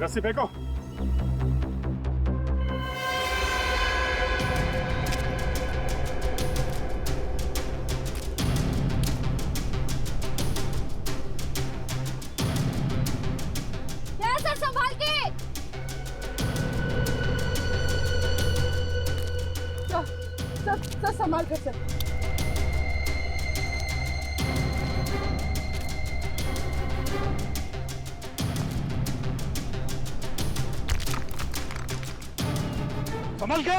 रस्सी फेंको। सर संभाल के। सर संभाल कर सर। संभल के।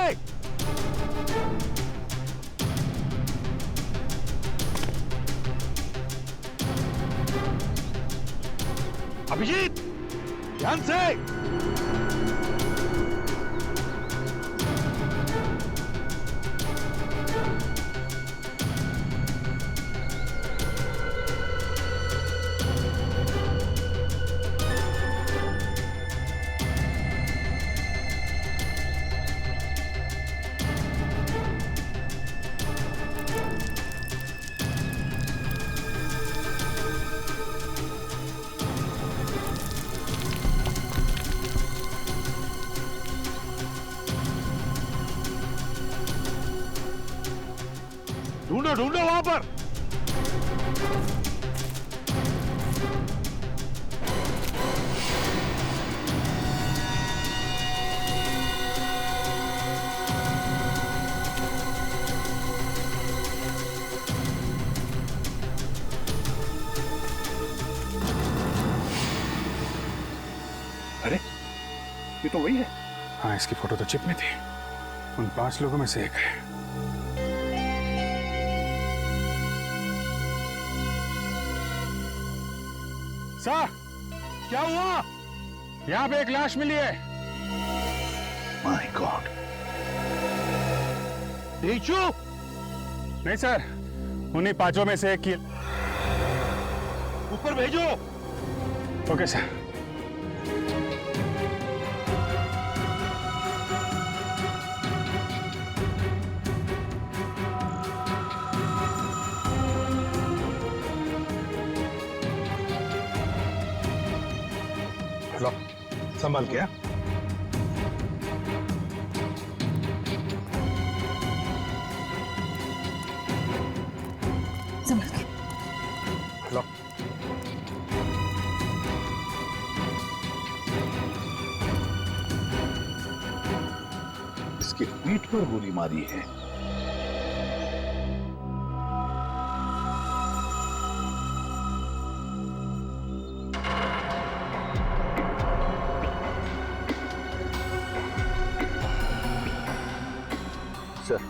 अभिजीत ध्यान से। ढूंढो ढूंढो वहां पर। अरे ये तो वही है। हाँ, इसकी फोटो तो चिप में थी। उन 5 लोगों में से एक है। सर, क्या हुआ? यहाँ पे एक लाश मिली है। My god. ढीचू? नहीं सर, उन्हीं 5 में से एक की। ऊपर भेजो। Okay sir. लो, संभाल के। संभाल के। लो। इसके पीठ पर गोली मारी है। सर,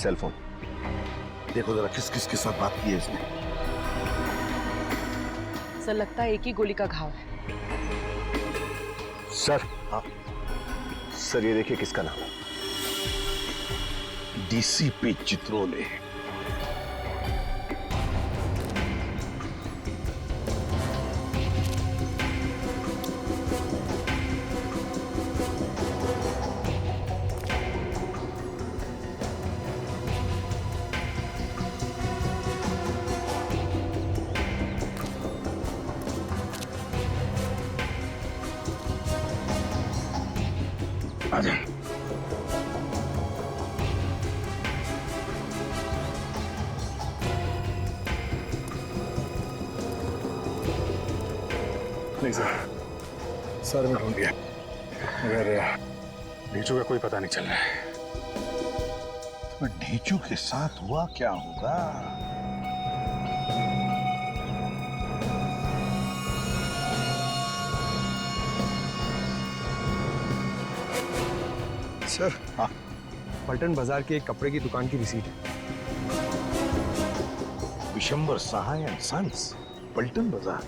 सेल फोन देखो जरा, किस किस के साथ बात की है इसने। सर लगता है एक ही गोली का घाव है। सर, हाँ सर, ये देखिए किसका नाम है। डीसीपी चित्रोले। आजा। नहीं सर मैं ढूंढ लिया, मगर ढीचू का कोई पता नहीं चल रहा है। तो ढीचू के साथ हुआ क्या होगा? सर, हाँ, पलटन बाजार की एक कपड़े की दुकान की रिसीट है। विशंबर सहाय एंड सन्स, पलटन बाजार।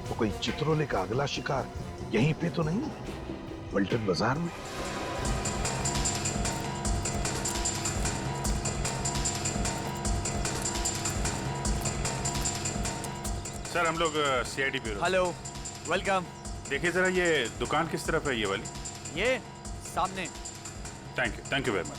वो कोई चित्रोले का अगला शिकार यहीं पे तो नहीं, पलटन बाजार में? सर हम लोग सीआईडी ब्यूरो। Hello, welcome. देखिए जरा ये दुकान किस तरफ है, ये वाली? ये सामने। Thank you very much.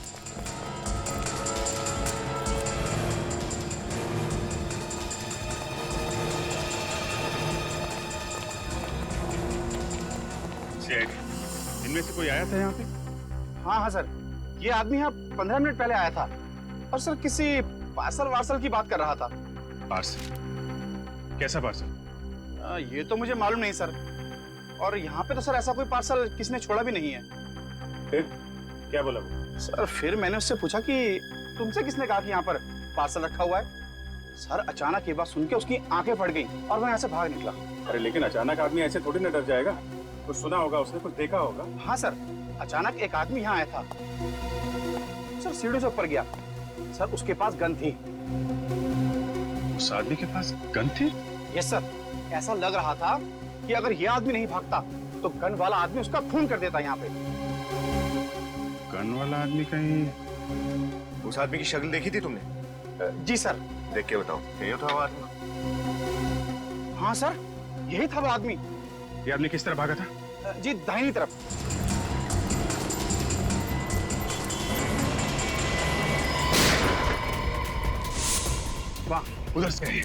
CID, इनमें से कोई आया था यहाँ पे? हाँ हाँ सर, ये आदमी यहाँ 15 मिनट पहले आया था और सर किसी पार्सल वार्सल की बात कर रहा था। पार्सल? कैसा पार्सल? ये तो मुझे मालूम नहीं सर, और यहाँ पे तो सर ऐसा कोई पार्सल किसने छोड़ा भी नहीं है। फिर क्या बोला वो? सर फिर मैंने उससे पूछा कि तुमसे किसने कहा कि यहाँ पर पार्सल रखा हुआ है। सर अचानक ये बात सुन के उसकी आंखें फट गई और वो यहाँ से भाग निकला। अरे लेकिन अचानक आदमी ऐसे थोड़ी ना डर जाएगा, कुछ सुना होगा उसने, कुछ देखा होगा। हाँ सर, अचानक एक आदमी यहाँ आया था सर, सीढ़ी से ऊपर गया सर, उसके पास गन थी। उस आदमी के पास गन थी? यस सर, ऐसा लग रहा था कि अगर ये आदमी नहीं भागता तो गन वाला आदमी उसका खून कर देता यहाँ पे। गन वाला आदमी कहीं? उस आदमी की शक्ल देखी थी तुमने? जी सर। देख के बताओ, यही था वो आदमी? हाँ सर, यही था वो आदमी। ये आदमी किस तरह भागा था? जी दाहिनी तरफ। वाह, उधर से है।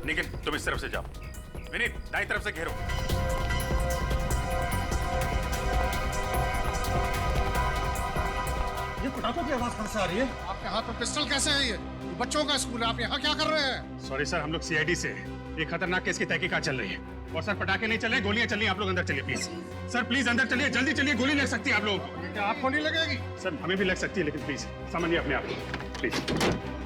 निखिल, तुम इस तरफ से जाओ। विनीत, दाईं तरफ से घेरो। ये पटाखों की आवाज कहां से आ रही है? आपके हाथ में पिस्टल कैसे है? ये बच्चों का स्कूल है, आप यहाँ क्या कर रहे हैं? सॉरी सर, हम लोग सीआईडी से हैं। एक खतरनाक केस की तहकीकात चल रही है। और सर पटाखे नहीं चल रहे, गोलियां चल रही हैं। आप लोग अंदर चलिए प्लीज। सर प्लीज अंदर चलिए, जल्दी चलिए, गोली लग सकती है आप लोगों को। क्या आपको नहीं लगेगी? सर हमें भी लग सकती है, लेकिन प्लीज समझिए अपने आप को, प्लीज।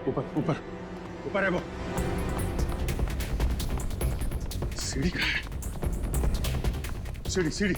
ऊपर ऊपर ऊपर है वो। सीढ़ी कहाँ है? सीढ़ी सीढ़ी।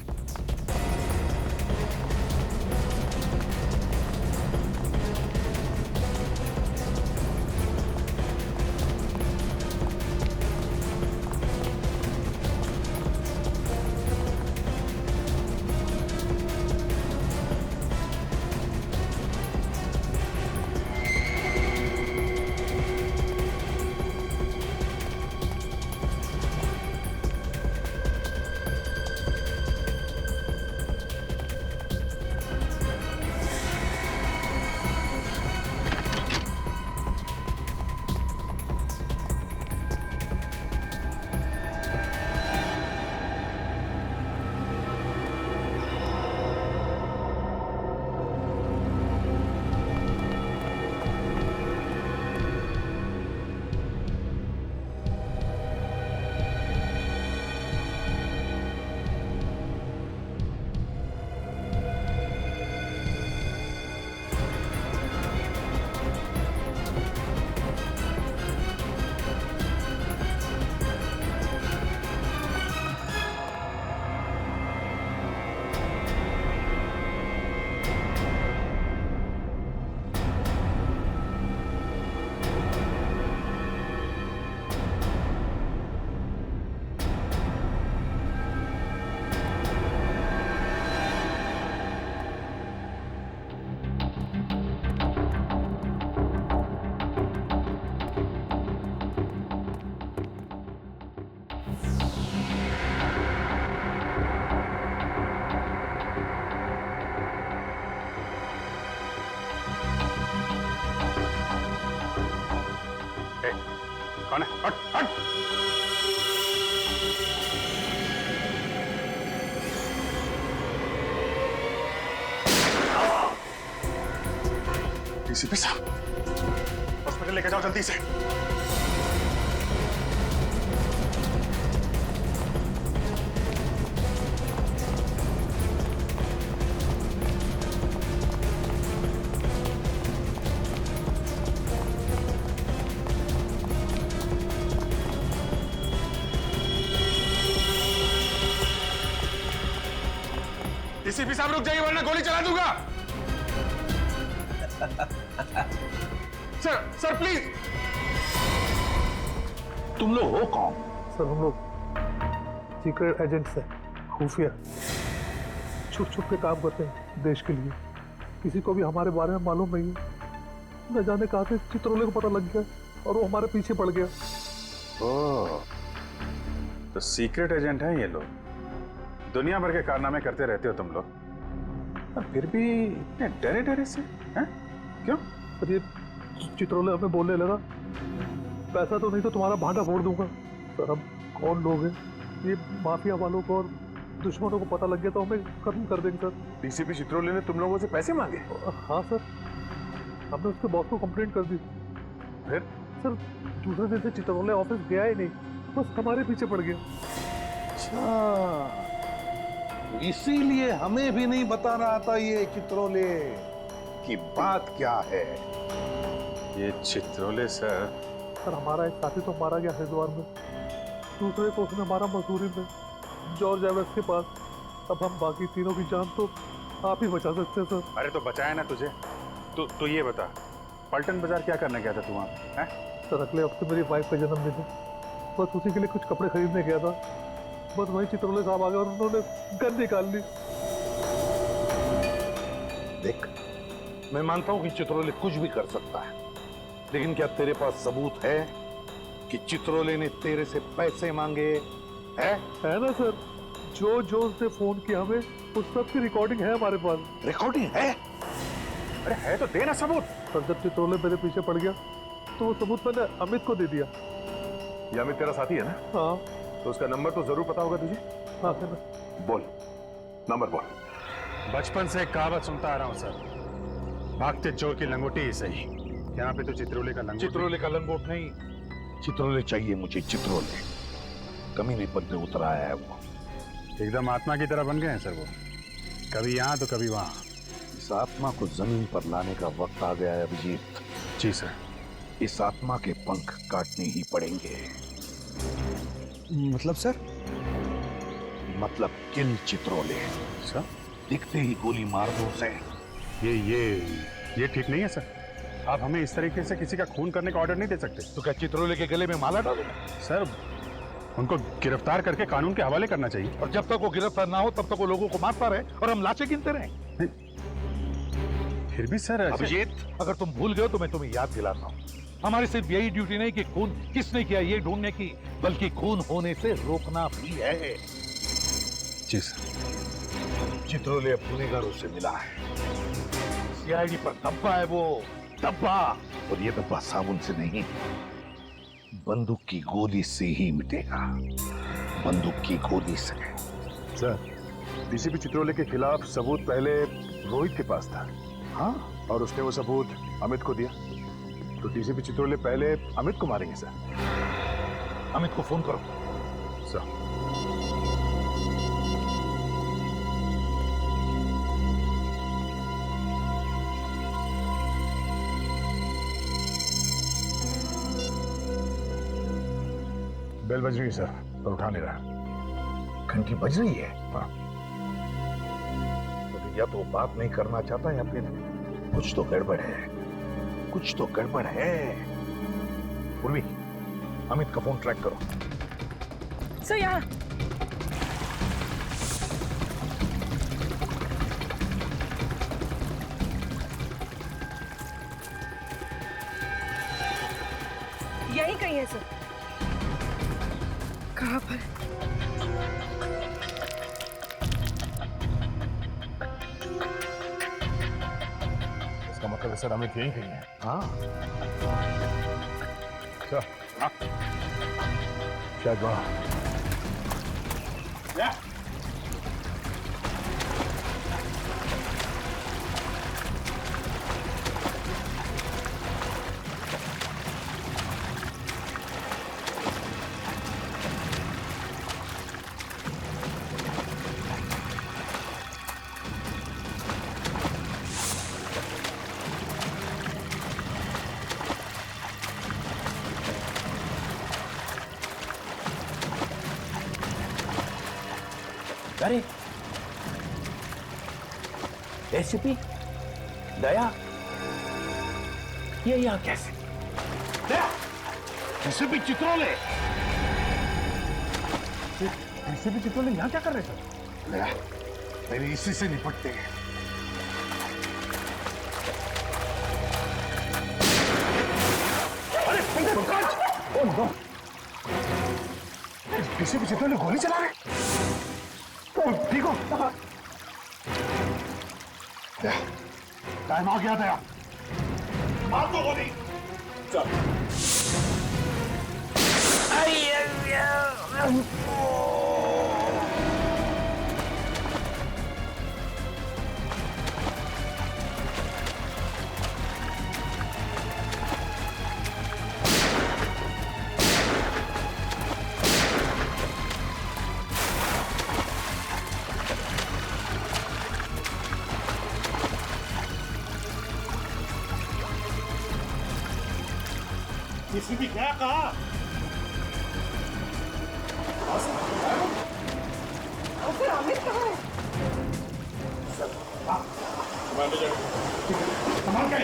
कौन है? हट हट। डीसीपी साहब, हॉस्पिटल लेके जाओ जल्दी से। डीसीपी साहब रुक जाइए वरना गोली चला दूंगा। Sir sir please. तुम लोग हो कौन? सर हम लोग सीक्रेट एजेंट्स हैं, खुफिया। छुप छुप के काम करते हैं देश के लिए। किसी को भी हमारे बारे में मालूम नहीं है। न जाने कहाँ से चित्रोले को पता लग गया और वो हमारे पीछे पड़ गया। ओह, तो सीक्रेट एजेंट हैं ये लोग। दुनिया भर के कारनामे करते रहते हो तुम लोग, और फिर भी इतने डरे डरे से हैं? क्यों? सर ये चित्रोले हमें बोलने लगा, पैसा तो नहीं तो तुम्हारा भांडा फोड़ दूंगा। सर हम कौन लोग हैं? ये माफिया वालों को और दुश्मनों को पता लग गया तो हमें खत्म कर देंगे सर। डीसीपी चित्रोले ने तुम लोगों से पैसे मांगे? हाँ सर, हमने उसके बॉस को कंप्लेंट कर दी। फिर? सर दूसरे दिन से चित्रोले ऑफिस गया ही नहीं, बस हमारे पीछे पड़ गया। अच्छा, इसीलिए हमें भी नहीं बता रहा था ये चित्रोले की बात क्या है। ये चित्रोले सर हमारा एक साथी तो मारा गया हरिद्वार में, दूसरे को उसने मारा मसूरी में जॉर्ज एवेस के पास। अब हम बाकी तीनों की जान तो आप ही बचा सकते हैं सर। अरे तो बचाया ना तुझे। तो ये बता, पलटन बाजार क्या करने गया था तू वहाँ पे? सर अगले हफ्ते मेरी वाइफ का जन्मदिन है, बस उसी के लिए कुछ कपड़े खरीदने गया था। बस वही चित्रोले साहब आ गए और उन्होंने गन निकाल ली। देख, मैं मानता हूं कि चित्रोले कुछ भी कर सकता है, लेकिन क्या तेरे पास सबूत है कि चित्रोले ने तेरे से पैसे मांगे? है ना सर, जो उसने फोन किया हमें उस सब की रिकॉर्डिंग है हमारे पास। रिकॉर्डिंग है? अरे है तो देना सबूत। सर जब चित्रोले मेरे पीछे पड़ गया तो वो सबूत मैंने अमित को दे दिया। ये अमित तेरा साथी है ना? हाँ। तो उसका नंबर तो जरूर पता होगा तुझे? हाँ सर। बोल, नंबर बोल। बचपन से एक कहावत सुनता आ रहा हूँ सर, भागते चोर की लंगोटी ही सही। यहाँ पे तो चित्रोले का लंगोट। चित्रोले का लंगोट नहीं, चित्रोले चाहिए मुझे। चित्रोले कमीने पद पे उतर आया है वो। एकदम आत्मा की तरह बन गए हैं सर वो, कभी यहाँ तो कभी वहाँ। इस आत्मा को जमीन पर लाने का वक्त आ गया है अभिजीत। जी सर। इस आत्मा के पंख काटने ही पड़ेंगे। मतलब सर? मतलब किल चित्रोले। सर दिखते ही गोली मार दो उसे। ये ठीक नहीं है सर। आप हमें इस तरीके से किसी का खून करने का ऑर्डर नहीं दे सकते। तो क्या चित्रोले के गले में माला डालो? सर उनको गिरफ्तार करके कानून के हवाले करना चाहिए। और जब तक वो गिरफ्तार ना हो तब तक वो लोगों को मारता रहे और हम लाशें गिनते रहे। फिर भी सर अभिजीत, अगर तुम भूल गए तो मैं तुम्हें याद दिलाता हूँ, हमारी सिर्फ यही ड्यूटी नहीं कि खून किसने किया ये ढूंढने की, बल्कि खून होने से रोकना भी है। जी सर। चित्रोले अब गुनहगारों से मिला है। सीआईडी पर धब्बा है वो, धब्बा। और ये धब्बा साबुन से नहीं, बंदूक की गोली से ही मिटेगा। बंदूक की गोली से। सर, डीसीपी चित्रोले के खिलाफ सबूत पहले रोहित के पास था। हाँ, और उसने वो सबूत अमित को दिया। तो डीसीपी चित्रोले पहले अमित को मारेंगे सर। अमित को फोन करो। सर। बेल बज रही है सर, पर उठा नहीं रहा। घंटी बज रही है? हाँ। तो या तो बात नहीं करना चाहता या फिर कुछ तो गड़बड़ है। कुछ तो गड़बड़ है। पूर्वी, अमित का फोन ट्रैक करो। सर यहाँ। यही कहीं है सर। कहाँ पर? इसका मतलब है सर अमित यहीं कहीं है। हाँ। सर, शायद वहाँ। अरे एसीपी दया, ये यहाँ कैसे? दया, एसीपी चित्रोले। एसीपी चित्रोले यहाँ क्या कर रहे थे? दया, पहले इसी से निपटते हैं। अरे पंकज! Oh no! पीछे पीछे तो गोली चला रहे। ठीक हो? टाइम आ गया दया। मार दो गोली। चल। किसी भी क्या कहा? फिर अमित कहाँ है? संभाल के।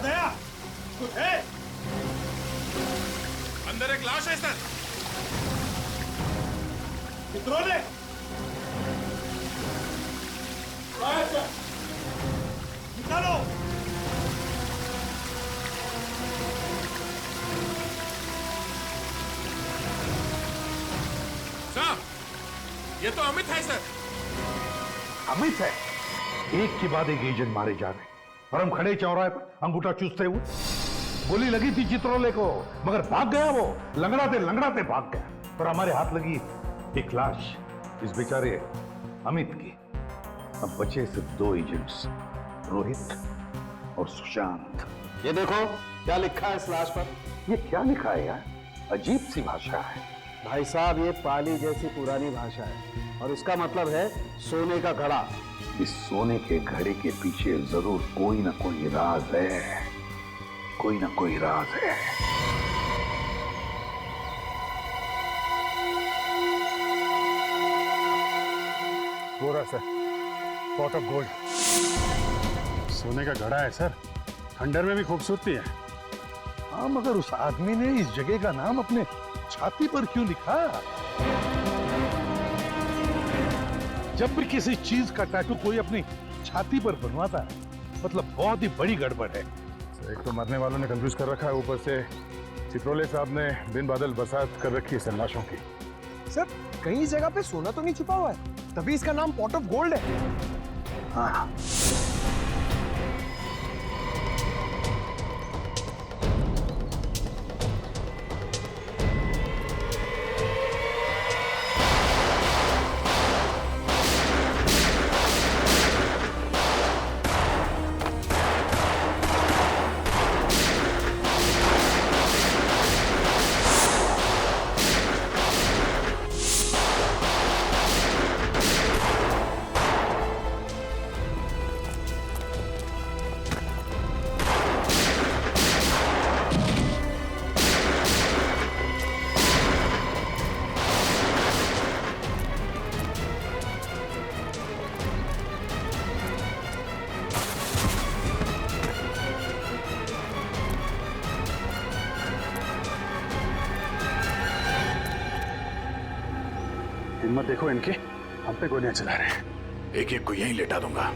दया, कुछ है? अंदर एक लाश है सर। कितनों ने? निकालो। साहब, ये तो अमित है सर। अमित है? एक के बाद एक एजेंट मारे जा रहे और हम खड़े चौराहे पर अंगूठा चूसते हुए। गोली लगी थी चित्रोले को, मगर भाग गया वो। लंगड़ाते भाग गया और हमारे हाथ लगी एक लाश, इस बेचारे अमित की। अब बचे सिर्फ 2 एजेंट्स, रोहित और सुशांत। ये देखो क्या लिखा है इस लाश पर। ये क्या लिखा है यार? अजीब सी भाषा है। भाई साहब, ये पाली जैसी पुरानी भाषा है और इसका मतलब है सोने का घड़ा। इस सोने के घड़े के पीछे जरूर कोई ना कोई राज है, कोई ना कोई राज है। वो रहा सर, पॉट ऑफ गोल्ड। सोने का घड़ा है सर, खंडर में भी खूबसूरती है। हाँ, मगर उस आदमी ने इस जगह का नाम अपने छाती पर क्यों लिखा? जब भी किसी चीज का टैटू कोई अपनी छाती पर बनवाता है, मतलब बहुत ही बड़ी गड़बड़ है। एक तो मरने वालों ने कंफ्यूज कर रखा है, ऊपर से चित्रोले साहब ने बिन बादल बरसात कर रखी है सन्नाशों की। सर, कहीं जगह पे सोना तो नहीं छुपा हुआ है, तभी इसका नाम पॉट ऑफ गोल्ड है। हाँ, हिम्मत देखो इनकी, हम पे गोलियां चला रहे हैं। एक एक को यहीं लेटा दूंगा।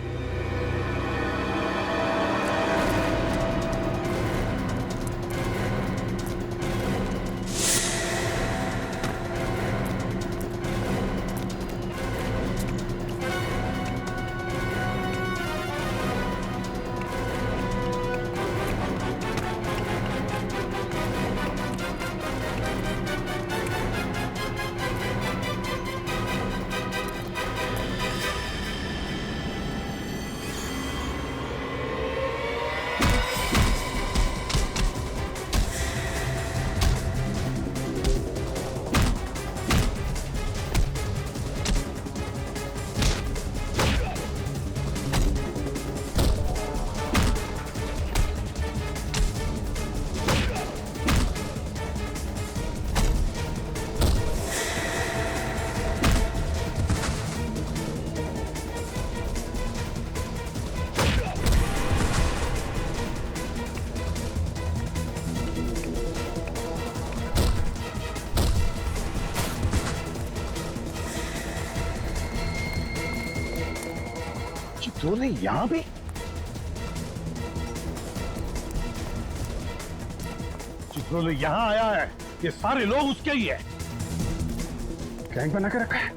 तूने यहां भी? चित्रोले यहां आया है, ये सारे लोग उसके ही है। गैंग बना के रखा है।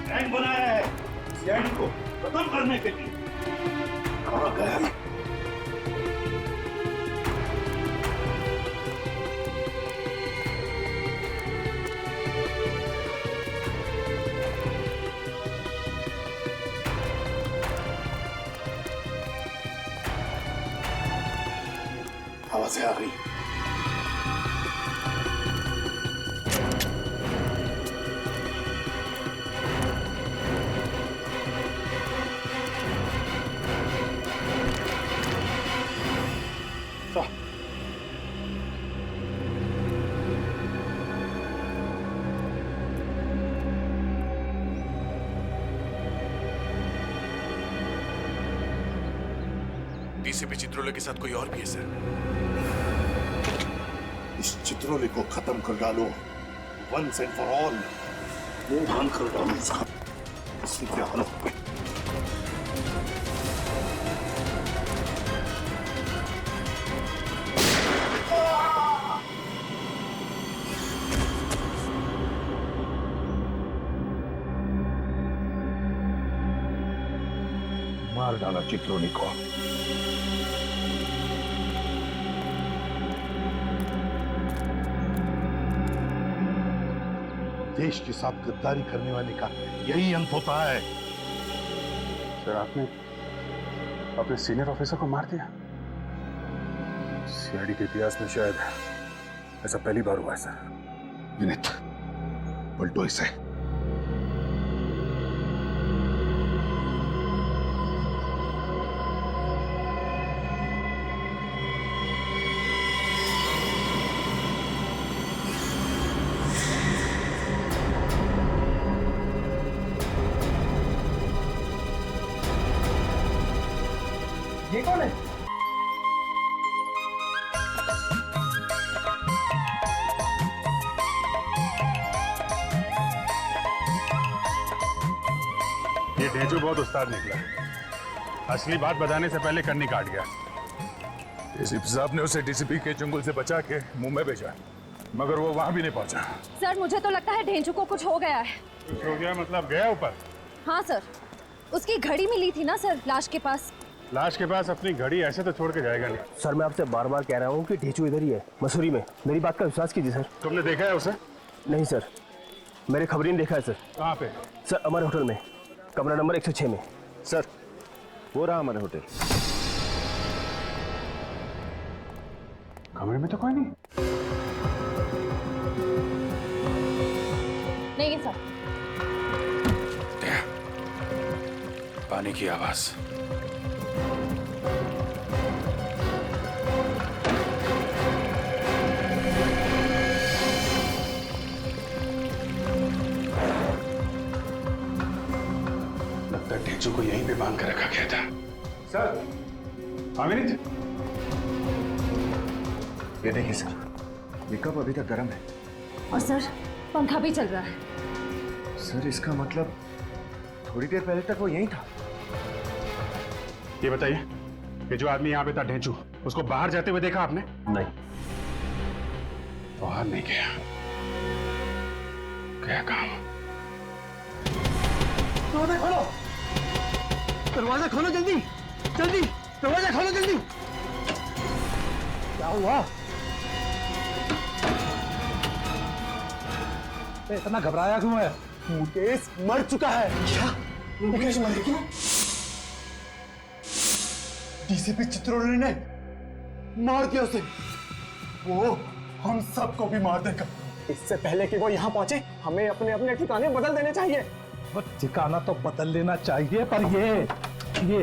गैंग बनाया है सीआईडी को खत्म करने के लिए। कहां गया है? आवाजें आ गई। डीसीपी चित्रोले के साथ कोई और भी है सर। इस चित्रोले को खत्म कर डालो, वंस एंड फॉर ऑल। मुंह भान कर डालो उसका, इसकी क्या हालत है। मार डाला चित्रोले को। देश के साथ गद्दारी करने वाले का यही अंत होता है। सर आपने अपने सीनियर ऑफिसर को मार दिया। सीआईडी के इतिहास में शायद ऐसा पहली बार हुआ है सर। विनीत, पलटो इसे। ये कौन है? ये ढेंचू बहुत उस्ताद निकला। असली बात बताने से पहले कन्नी काट गया। एसीपी साहब ने उसे डीसीपी के चुंगल से बचा के मुंबई भेजा, मगर वो वहां भी नहीं पहुंचा। सर मुझे तो लगता है ढेंचू को कुछ हो गया है। कुछ हो गया मतलब गया ऊपर? हाँ सर, उसकी घड़ी मिली थी ना सर लाश के पास। लाश के पास अपनी घड़ी ऐसे तो छोड़ के जाएगा नहीं। सर मैं आपसे बार बार कह रहा हूँ कि ढेंचू इधर ही है, मसूरी में। मेरी बात का विश्वास कीजिए सर। तुमने देखा है उसे? नहीं सर, मेरे खबरी ने देखा है सर। कहाँ पे? सर अमर होटल में, कमरा नंबर 106 में। सर वो रहा हमारे होटल। कमरे में तो कोई नहीं। नहीं सर। पानी की आवाज। लगता है ढेंचू को यहीं पे बांध कर रखा गया था। सर, अमित, ये देखिए सर, ये कप अभी तक गर्म है। और सर पंखा भी चल रहा है। सर इसका मतलब थोड़ी देर पहले तक वो यहीं था। ये बताइए, ये जो आदमी यहाँ पे था ढेंचू, उसको बाहर जाते हुए देखा आपने? नहीं। बाहर नहीं गया, क्या काम? दरवाजा खोलो, दरवाजा खोलो जल्दी, जल्दी दरवाजा खोलो जल्दी। क्या हुआ? इतना घबराया क्यों है? मुकेश मर चुका है। क्या? मुकेश मर गया? डीसीपी चित्रोले ने मार दिया उसे। वो हम सबको भी मार देगा। इससे पहले कि वो यहाँ पहुंचे, हमें अपने अपने ठिकाने बदल देने चाहिए। ठिकाना तो बदल लेना चाहिए, पर ये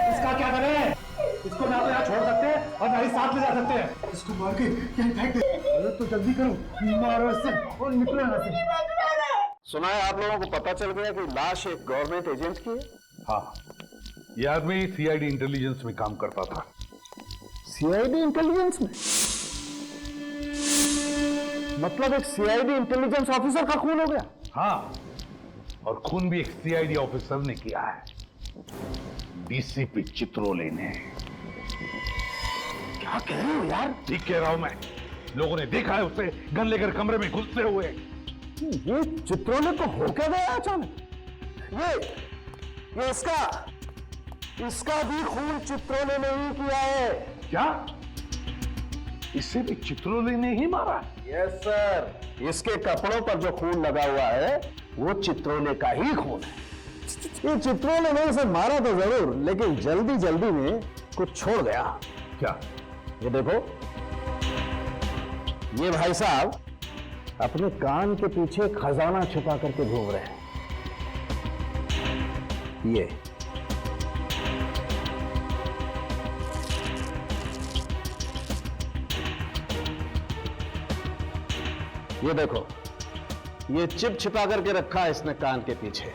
इसका क्या करें? इसको ना तो यहाँ छोड़ सकते हैं और ना ही साथ ले जा सकते हैं। इसको मार के यहीं फेंक दे। अरे तो जल्दी करो, मारो इससे और निकलो यहाँ से। सुना है आप लोगों को पता चल गया कि लाश एक गवर्नमेंट एजेंट की है। हाँ, ये आदमी सीआईडी इंटेलिजेंस में काम करता था। सीआईडी इंटेलिजेंस में? मतलब एक सीआईडी इंटेलिजेंस ऑफिसर का खून हो गया? हाँ, और खून भी एक सीआईडी ऑफिसर ने किया है, डीसीपी चित्रोले ने। क्या कह रहे हो यार? ठीक कह रहा हूं मैं। लोगों ने देखा है उसे गन लेकर कमरे में घुसते हुए। ये चित्रोले को हो क्या गया अचानक? ये इसका भी खून चित्रोले ने ही किया है। क्या? इसे भी चित्रोले ने ही मारा? यस सर, इसके कपड़ों पर जो खून लगा हुआ है वो चित्रोले का ही खून है। ये चित्रोले ने इसे मारा तो जरूर, लेकिन जल्दी जल्दी में कुछ छोड़ गया। क्या? ये देखो, ये भाई साहब अपने कान के पीछे खजाना छुपा करके घूम रहे हैं। ये देखो, ये चिप छिपा करके रखा है इसने कान के पीछे।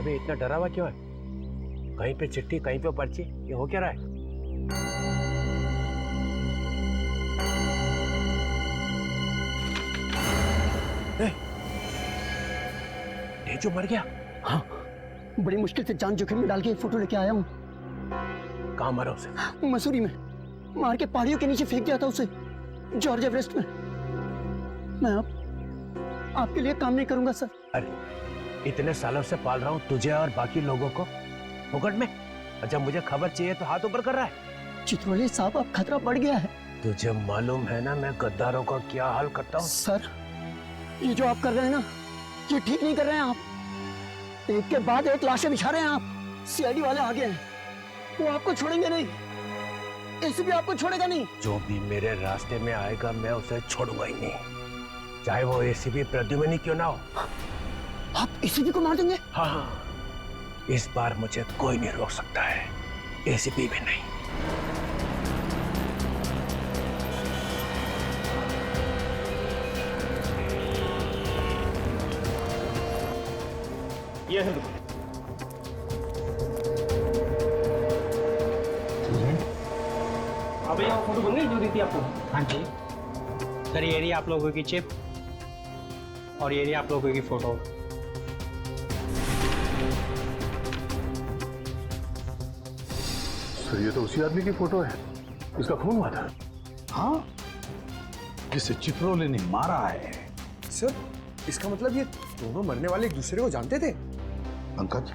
इतना डरा हुआ क्यों है? कहीं पे चिट्ठी, कहीं पे पर्ची, ये हो क्या रहा है? ये जो मर गया? हाँ, बड़ी मुश्किल से जान जोखिम में डाल के फोटो लेके आया हूँ। कहाँ मारा उसे? मसूरी में मार के पहाड़ियों के नीचे फेंक दिया था उसे, जॉर्ज एवरेस्ट में। मैं अब आपके लिए काम नहीं करूंगा सर। अरे इतने सालों से पाल रहा हूँ तुझे और बाकी लोगों को फुकट में, और जब मुझे खबर चाहिए तो हाथ ऊपर कर रहा है। चित्रोले साहब, अब खतरा बढ़ गया है। तुझे मालूम है ना मैं गद्दारों का क्या हाल करता हूँ? सर, ये जो आप कर रहे हैं ना, ये ठीक नहीं कर रहे हैं आप। एक के बाद एक लाशें बिछा रहे हैं आप। सीआईडी वाले आ गए हैं, वो आपको छोड़ेंगे नहीं, एसीपी आपको छोड़ेगा नहीं। जो भी मेरे रास्ते में आएगा मैं उसे छोड़ूंगा ही नहीं, चाहे वो एसीपी प्रद्युम्न क्यों ना हो। आप एसीपी को मार देंगे? हाँ, इस बार मुझे कोई नहीं रोक सकता है, एसीपी भी नहीं। ये है, फोटो बन गई जो दी थी आपको? हाँ जी सर, ये रही आप लोगों की चिप और ये रही आप लोगों की फोटो। सर ये तो उसी आदमी की फोटो है, इसका खून हुआ था। हाँ, जिसे चित्रोले ने मारा है। सर इसका मतलब ये दोनों मरने वाले एक दूसरे को जानते थे? पंकज,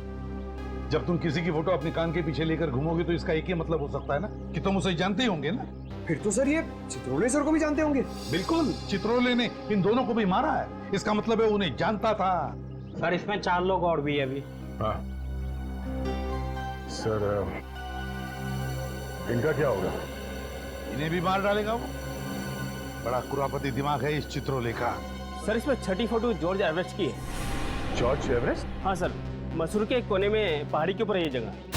जब तुम किसी की फोटो अपने कान के पीछे लेकर घूमोगे तो इसका एक ही मतलब हो सकता है ना कि तुम उसे जानते ही होंगे ना। फिर तो सर ये चित्रोले सर को भी जानते होंगे। बिल्कुल, चित्रोले ने इन दोनों को भी मारा है, इसका मतलब है उन्हें जानता था। सर इसमें 4 लोग और भी है अभी। हाँ सर, इनका क्या होगा? इन्हें भी मार डालेगा वो। बड़ा कुरापति दिमाग है इस चित्रोले का। सर इसमें छठी फोटो जॉर्ज एवरेस्ट की है। George Everest? हाँ सर, मसूर के एक कोने में पहाड़ी के ऊपर है ये जगह।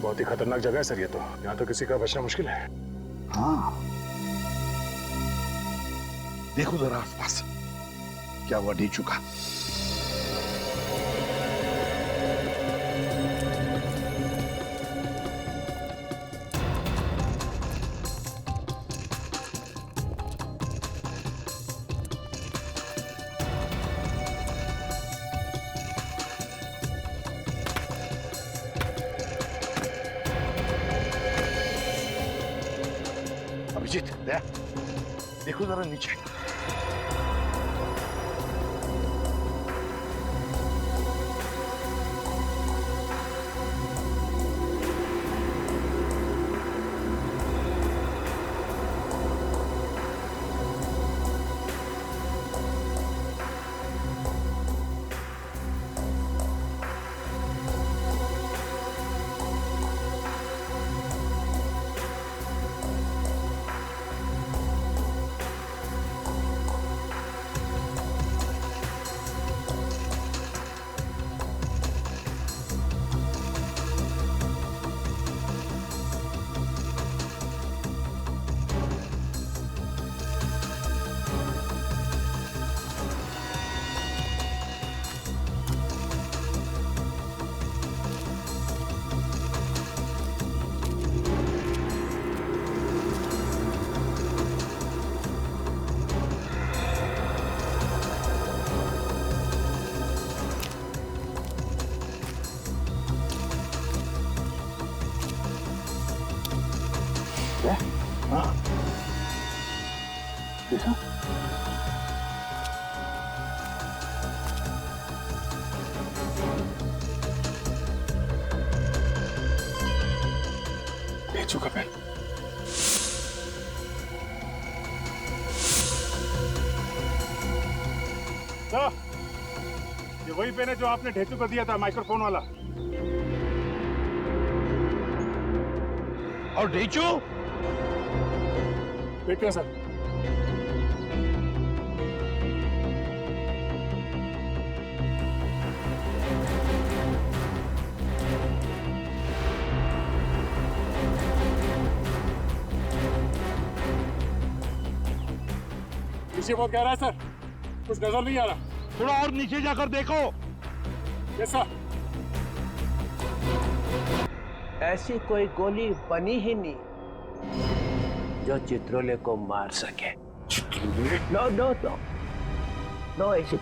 बहुत ही खतरनाक जगह है सर ये तो, यहाँ तो किसी का बचना मुश्किल है। हाँ, देखो जरा आसपास क्या हुआ ढीचू का। अभिजीत, देखो जरा नीचे। हाँ, देखा? ले चुका पेन। ये वही पेन है जो आपने ढेचू को दिया था, माइक्रोफोन वाला। और ढेचू? देखिए सर, नीचे बहुत गहरा है सर, कुछ नजर नहीं आ रहा। थोड़ा और नीचे जाकर देखो। Yes sir. ऐसी कोई गोली बनी ही नहीं जो चित्रोले को मार सके। नो नो नो नो, ऐसी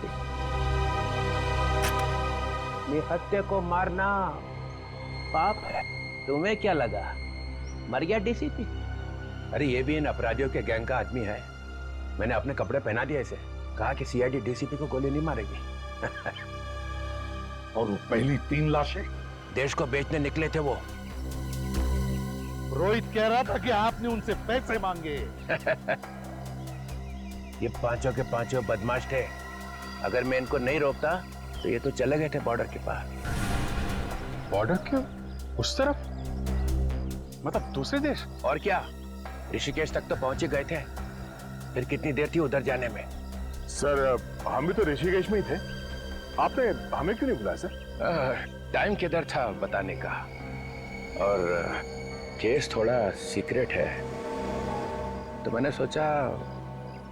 निहत्थे को मारना पाप है। तुम्हें क्या लगा मर गया डीसीपी? अरे ये भी इन अपराधियों के गैंग का आदमी है, मैंने अपने कपड़े पहना दिए इसे, कहा कि सीआईडी डीसीपी को गोली नहीं मारेगी। और वो पहली 3 लाशें देश को बेचने निकले थे वो। रोहित कह रहा था कि आपने उनसे पैसे मांगे। ये पांचों के पांचों बदमाश थे। अगर मैं इनको नहीं रोकता तो ये तो चले गए थे बॉर्डर के पार। बॉर्डर क्यों? उस तरफ? मतलब दूसरे देश? और क्या, ऋषिकेश तक तो पहुंच ही गए थे। फिर कितनी देर थी उधर जाने में? सर हम भी तो ऋषिकेश में ही थे, आपने हमें क्यों नहीं बुलाया सर? टाइम किधर था बताने का, और केस थोड़ा सीक्रेट है तो मैंने सोचा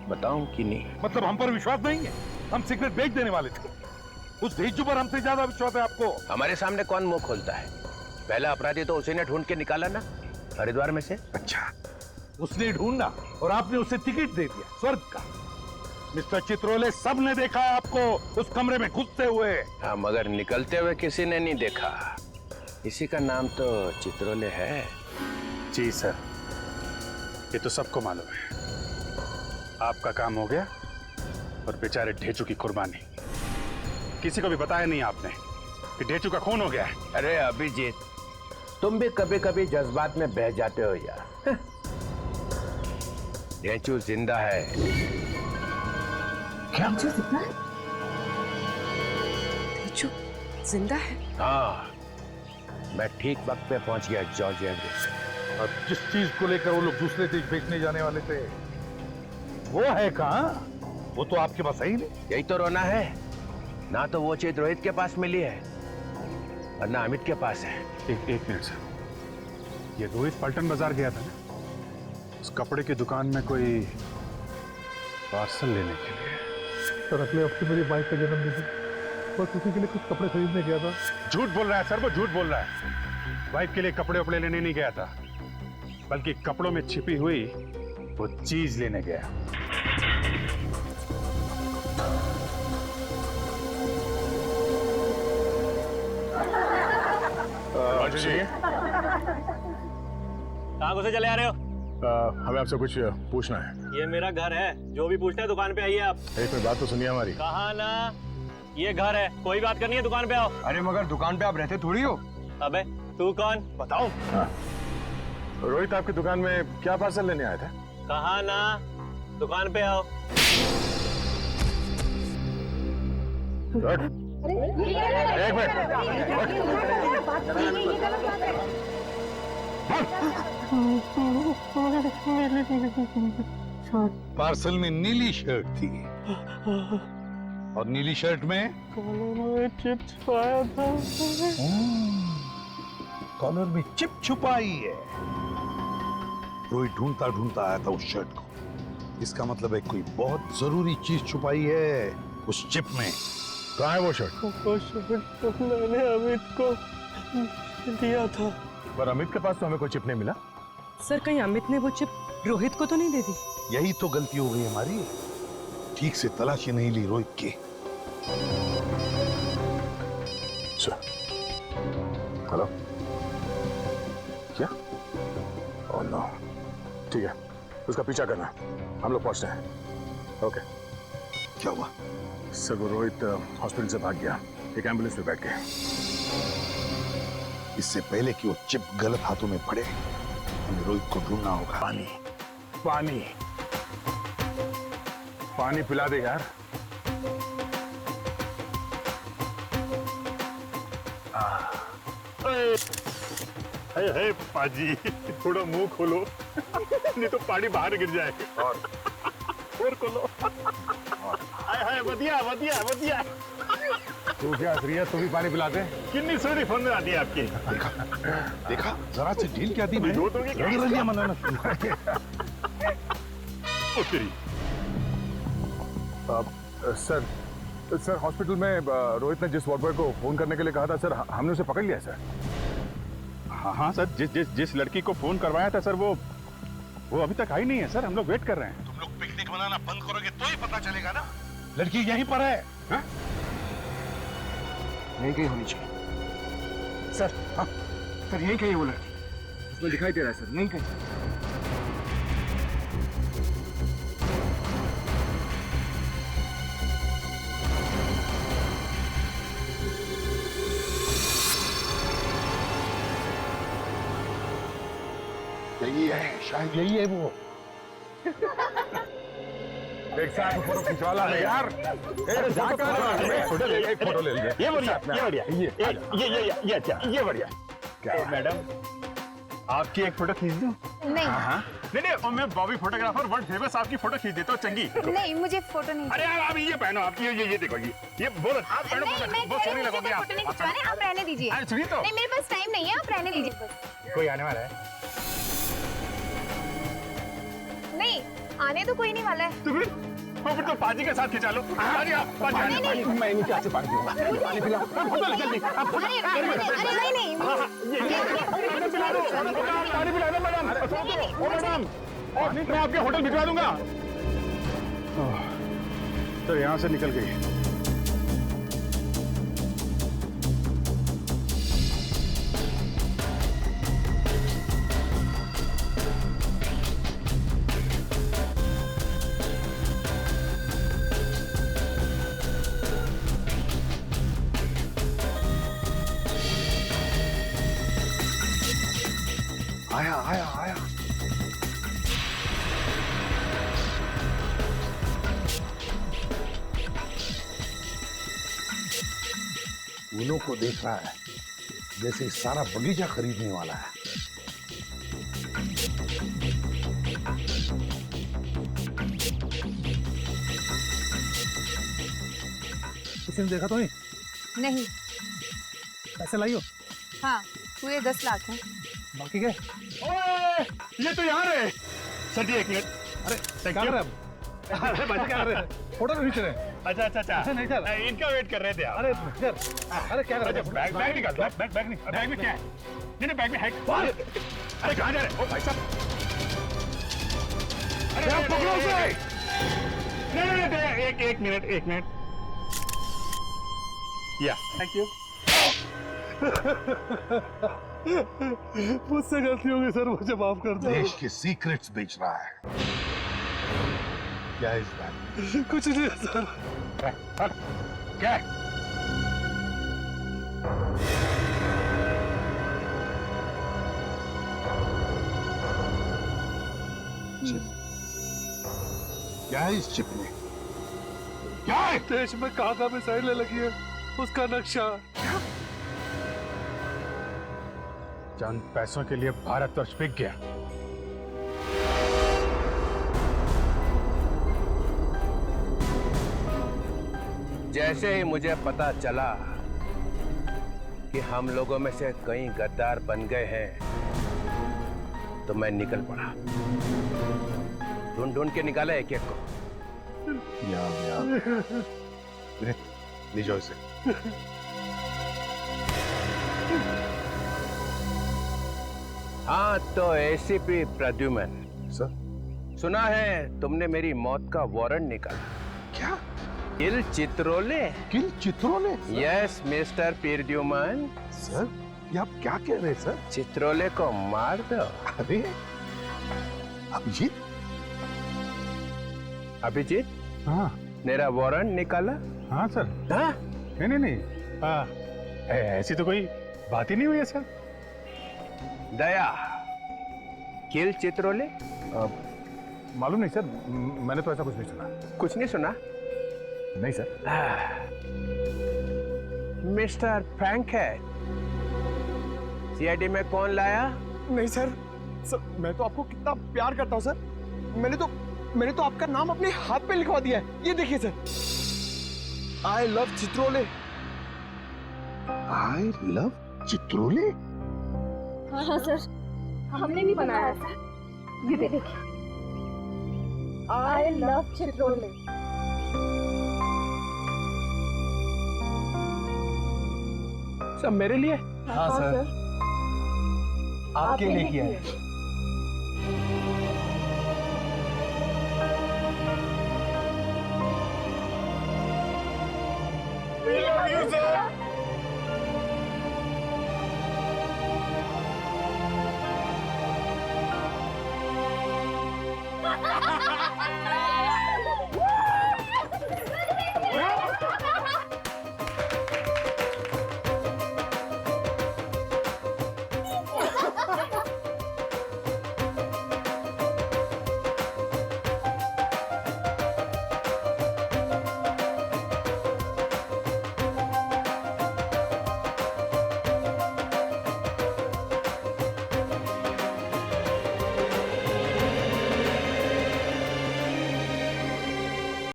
बताऊं कि नहीं। मतलब हम पर विश्वास नहीं है? हम सिगरेट बेच देने वाले थे। उस धेजू पर हमसे ज्यादा विश्वास है आपको। हमारे सामने कौन मुंह खोलता है? पहला अपराधी तो उसी ने ढूंढ के निकाला ना, हरिद्वार में से। अच्छा, उसने ढूंढा और आपने उसे टिकट दे दिया स्वर्ग का। मिस्टर चित्रोले, सबने देखा है आपको उस कमरे में घुसते हुए। हाँ, मगर निकलते हुए किसी ने नहीं देखा। इसी का नाम तो चित्रोले है। जी सर, ये तो सबको मालूम है। आपका काम हो गया और बेचारे ढेचू की कुर्बानी। किसी को भी बताया नहीं आपने कि ढेचू का खून हो गया है। अरे अभिजीत, तुम भी कभी कभी जज्बात में बह जाते हो यार। ढेचू जिंदा है। क्या? जिंदा है? ढेचू जिंदा है? हाँ, मैं ठीक वक्त पे पहुंच गया जॉर्जिया में। और जिस चीज को लेकर वो लोग दूसरे देश बेचने जाने वाले थे, वो है कहाँ? वो तो आपके पास है ही नहीं। यही तो रोना है ना, तो वो चीज रोहित के पास मिली है और ना अमित के पास है। एक मिनट सर, ये रोहित पलटन बाजार गया था ना, उस कपड़े की दुकान में कोई पार्सल लेने के लिए। सर अगले हफ्ते मेरी वाइफ का जन्मदिन है, बस उसी के लिए कुछ कपड़े खरीदने गया था। झूठ बोल रहा है सर, वो झूठ बोल रहा है। वाइफ के लिए कपड़े वपड़े लेने नहीं गया था, बल्कि कपड़ों में छिपी हुई वो चीज लेने गया। कहाँ घुसे चले आ रहे हो? हमें आपसे कुछ पूछना है। ये मेरा घर है, जो भी पूछना है दुकान पे आइए आप। एक मिनट बात तो सुनिए हमारी। कहा ना, ये घर है, कोई बात करनी है दुकान पे आओ। अरे मगर दुकान पे आप रहते थोड़ी हो। अबे तू कौन? बताओ। हाँ। रोहित आपकी दुकान में क्या पार्सल लेने आया था? कहा ना, दुकान पे आओ। एक मिनट। पार्सल में नीली शर्ट थी और नीली शर्ट में चिप्स पाया था। कॉलर में चिप छुपाई है। रोहित ढूंढता ढूंढता आया था उस शर्ट को। इसका मतलब है कोई बहुत जरूरी चीज छुपाई है उस चिप में। कहाँ है वो शर्ट? वो शर्ट तो मैंने अमित को दिया था। पर अमित के पास तो हमें कोई चिप नहीं मिला। सर कहीं अमित ने वो चिप रोहित को तो नहीं दे दी? यही तो गलती हो गई हमारी, ठीक से तलाशी नहीं ली रोहित की। हेलो, क्या? ओह नो, ठीक है, उसका पीछा करना, हम लोग पहुंचते हैं। ओके। क्या हुआ? सर वो रोहित हॉस्पिटल से भाग गया, एक एम्बुलेंस में बैठ गया। इससे पहले कि वो चिप गलत हाथों में पड़े, हमें रोहित को ढूंढना होगा। पानी पानी पानी पिला दे यार। हे पाजी, थोड़ा मुंह खोलो नहीं तो पानी बाहर गिर जाएगा। और खोलो। हाय वधिया वधिया वधिया। तू क्या श्रीया, तू भी पानी पिलाते? कितनी सोनी फोन में आती है आपकी। देखा जरा से ढील क्या दी मैं। रंगरलियां मनाना शुरू कर दिया। सर हॉस्पिटल में रोहित ने जिस वार्ड बॉय को फोन करने के लिए कहा था सर, हमने उसे पकड़ लिया सर। हाँ सर, जिस लड़की को फोन करवाया था सर, वो अभी तक आई नहीं है सर। हम लोग वेट कर रहे हैं। तुम लोग पिकनिक मनाना बंद करोगे तो ही पता चलेगा ना। लड़की यहीं पर है। हाँ? यहीं कहीं होनी चाहिए सर। हाँ सर, यहीं कहीं वो लड़की, उसमें दिखाई दे रहा है सर, यहीं कहीं। यही है, शायद यही है वो। एक साथ फोटो खिंचवा ला यार। फोटो ले ले, फोटो ले ले। ये बढ़िया, ये बढ़िया, ये अच्छा, ये बढ़िया। मैडम आपकी एक फोटो खींच दूं? नहीं नहीं, और मैं बॉबी फोटोग्राफर वर्ल्ड फेमस आपकी फोटो खींच देता हूँ चंगी। नहीं, मुझे फोटो नहीं। अरे यार आप ये पहनो, आप ये देखो, ये बहुत आप पहनो, बहुत सोनी लगोगी आप। फोटो नहीं खिंचवाने, आप रहने दीजिए। अरे सुनिए तो, नहीं, मेरे पास टाइम नहीं है, आप रहने दीजिए बस। कोई आने वाला है? नहीं, आने तो कोई नहीं वाला है। तो फिर तो पाजी के साथ खिंचा लो। पाजी आप पाजी मैं नीचे आके पानी पीऊंगा। पानी पिला, फोटो ले जल्दी। अरे नहीं, पानी पिला दो मैडम। मैडम मैं आपके होटल भिजवा दूंगा। तो यहाँ से निकल गई। आया आया आया। फूलों को देख रहा है जैसे सारा बगीचा खरीदने वाला है। किसी ने देखा तो नहीं? नहीं। पैसे लाई हो? हाँ, पूरे 10 लाख हैं। बाकी क्या? ओए, ये तो यहाँ है। सर जी 1 मिनट। अरे क्या कर रहे हैं? अरे बच्चे क्या कर रहे हैं? फोटो नहीं खींच रहे? अच्छा नहीं सर, इनका वेट कर रहे थे आप। अरे सर, अरे क्या कर रहे हैं? बैग निकाल, बैग नहीं, बैग में क्या है? नहीं बैग में है। अरे कहाँ जा रहे? ओ भाई साहब, अरे पकड़ो उसे। नहीं, एक मिनट। या थैंक यू। मुझसे गलती होगी सर, मुझे माफ कर दो। देश के सीक्रेट्स बेच रहा है। क्या है इस बैग? कुछ नहीं है सर। क्या है? क्या है इस चिप में? क्या है? देश में कहाँ मिसाइलें लगी है उसका नक्शा। चंद पैसों के लिए भारतवर्ष बिक गया। जैसे ही मुझे पता चला कि हम लोगों में से कई गद्दार बन गए हैं तो मैं निकल पड़ा। ढूंढ के निकाला एक को। ले जाओ इसे। हाँ तो एसीपी प्रद्युमन सर, सुना है तुमने मेरी मौत का वारंट निकाला। क्या? Kill Chitrole? Kill Chitrole? Yes mister Pradyuman. Sir ये आप क्या कह रहे हैं सर? चित्रोले को मार दो। अरे अभिजीत, हाँ मेरा वारंट निकाला? हाँ सर। हाँ? नहीं, ऐसी तो कोई बात ही नहीं हुई है सर। दया, किल चित्रोले? मालूम नहीं सर, मैंने तो ऐसा कुछ नहीं सुना। कुछ नहीं सुना? नहीं सर। मिस्टर फ्रैंकहेड, सीआईडी में कौन लाया? नहीं सर, मैं तो आपको कितना प्यार करता हूँ सर। मैंने तो आपका नाम अपने हाथ पे लिखवा दिया है। ये देखिए sir, I love Chitrole. I love Chitrole? हाँ सर, हमने भी बनाया सर। ये देखिए, आई लव चित्रोले। सब मेरे लिए? हाँ सर, आपके लिए किया है। We love you, sir.